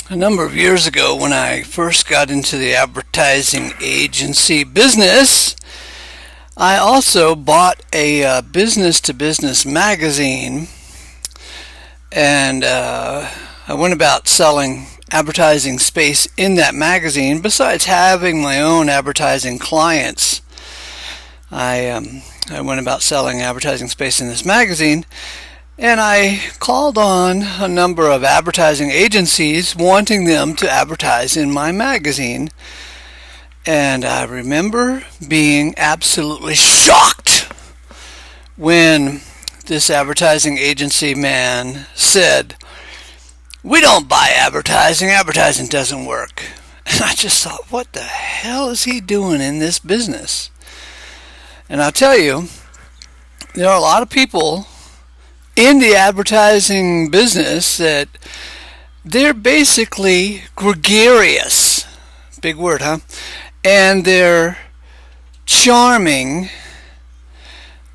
A number of years ago, when I first got into the advertising agency business, I also bought a business to business magazine, and I went about selling advertising space in that magazine. Besides having my own advertising clients, I went about selling advertising space in this magazine, and I called on a number of advertising agencies wanting them to advertise in my magazine. And I remember being absolutely shocked when this advertising agency man said, "We don't buy advertising. Advertising doesn't work." And I just thought, what the hell is he doing in this business? And I'll tell you, there are a lot of people in the advertising business that they're basically gregarious. Big word, huh? And they're charming.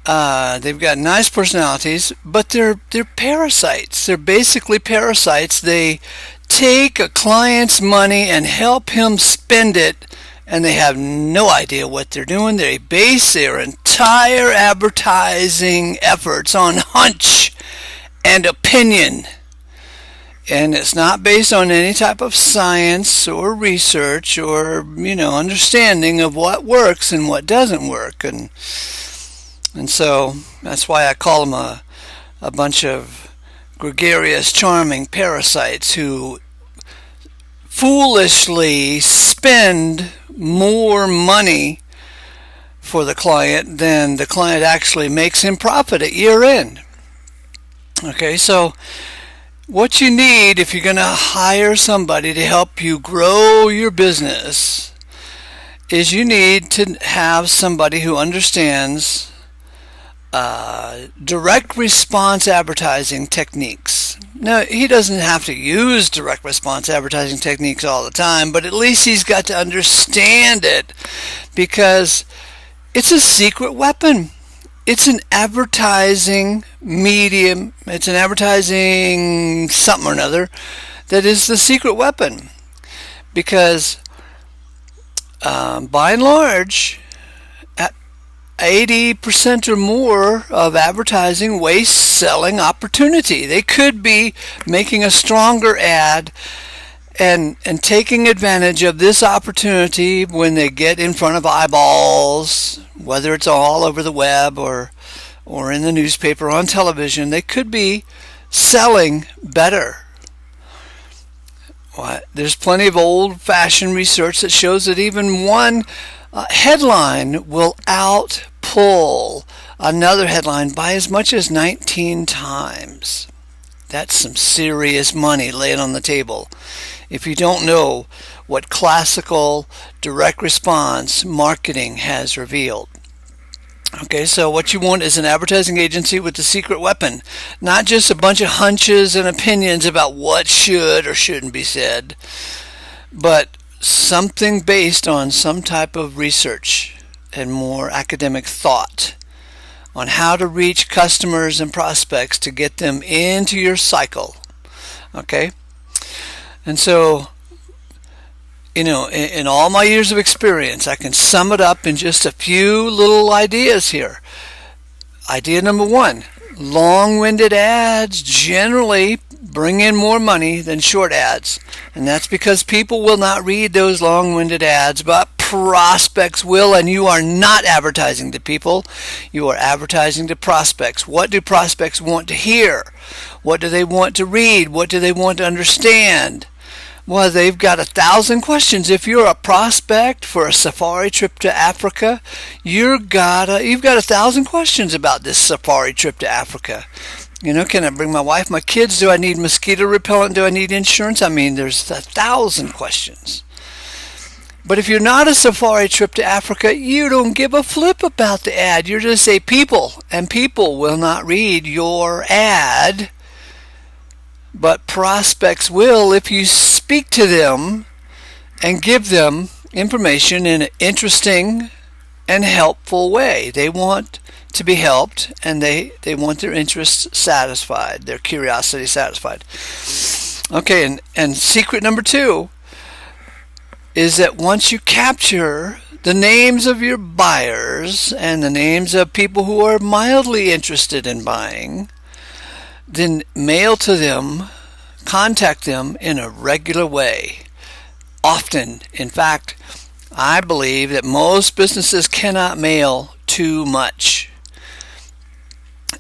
They've got nice personalities, but they're parasites. They're basically parasites. They take a client's money and help him spend it, and they have no idea what they're doing. They base their entire advertising efforts on hunch and opinion. And it's not based on any type of science or research or, understanding of what works and what doesn't work. And so that's why I call them a bunch of gregarious, charming parasites who foolishly spend more money for the client than the client actually makes in profit at year end. Okay, so what you need if you're going to hire somebody to help you grow your business is you need to have somebody who understands direct response advertising techniques. Now, he doesn't have to use direct response advertising techniques all the time, but at least he's got to understand it, because it's a secret weapon. It's an advertising medium. It's an advertising something or another that is the secret weapon. Because by and large, 80% or more of advertising wastes selling opportunity. They could be making a stronger ad and taking advantage of this opportunity when they get in front of eyeballs, whether it's all over the web or in the newspaper or on television. They could be selling better. There's plenty of old-fashioned research that shows that even one headline will outpull another headline by as much as 19 times. That's some serious money laying on the table. If you don't know what classical direct response marketing has revealed. Okay, so what you want is an advertising agency with the secret weapon, not just a bunch of hunches and opinions about what should or shouldn't be said, but something based on some type of research and more academic thought on how to reach customers and prospects to get them into your cycle. Okay? And so, in all my years of experience, I can sum it up in just a few little ideas here. Idea number one, long-winded ads generally bring in more money than short ads. And that's because people will not read those long-winded ads, but prospects will, and you are not advertising to people. You are advertising to prospects. What do prospects want to hear? What do they want to read? What do they want to understand? Well, they've got 1,000 questions. If you're a prospect for a safari trip to Africa, you've got 1,000 questions about this safari trip to Africa. Can I bring my wife, my kids? Do I need mosquito repellent? Do I need insurance? There's 1,000 questions. But if you're not a safari trip to Africa, you don't give a flip about the ad. You're just say people, and people will not read your ad. But prospects will if you speak to them and give them information in an interesting and helpful way. They want to be helped, and they want their interests satisfied, their curiosity satisfied. Okay, and secret number 2 is that once you capture the names of your buyers and the names of people who are mildly interested in buying, then mail to them, contact them in a regular way. Often, in fact, I believe that most businesses cannot mail too much.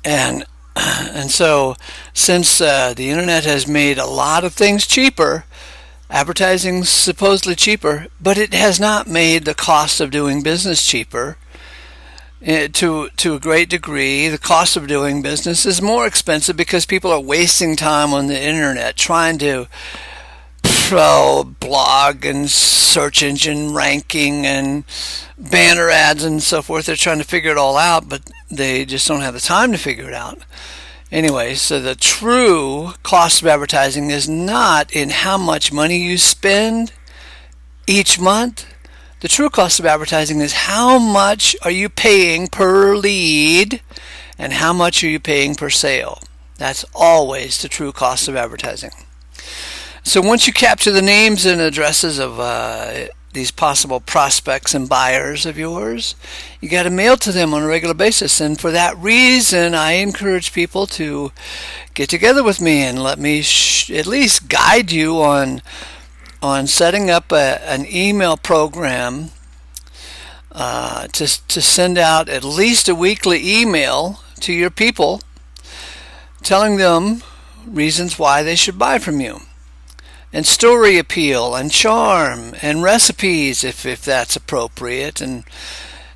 And so, since the internet has made a lot of things cheaper, advertising's supposedly cheaper, but it has not made the cost of doing business cheaper. To a great degree, the cost of doing business is more expensive because people are wasting time on the internet trying to blog and search engine ranking and banner ads and so forth. They're trying to figure it all out, but they just don't have the time to figure it out. Anyway, so the true cost of advertising is not in how much money you spend each month. The true cost of advertising is how much are you paying per lead and how much are you paying per sale. That's always the true cost of advertising. So once you capture the names and addresses of these possible prospects and buyers of yours, you got to mail to them on a regular basis. And for that reason, I encourage people to get together with me and let me at least guide you on setting up an email program to send out at least a weekly email to your people telling them reasons why they should buy from you, and story appeal and charm and recipes if that's appropriate. And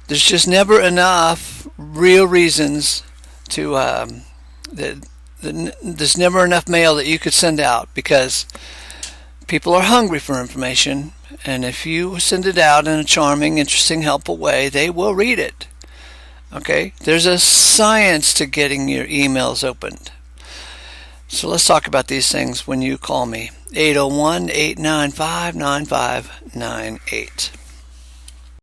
there's just never enough real reasons to there's never enough mail that you could send out, because people are hungry for information, and if you send it out in a charming, interesting, helpful way, they will read it. Okay? There's a science to getting your emails opened. So let's talk about these things when you call me. 801-895-9598.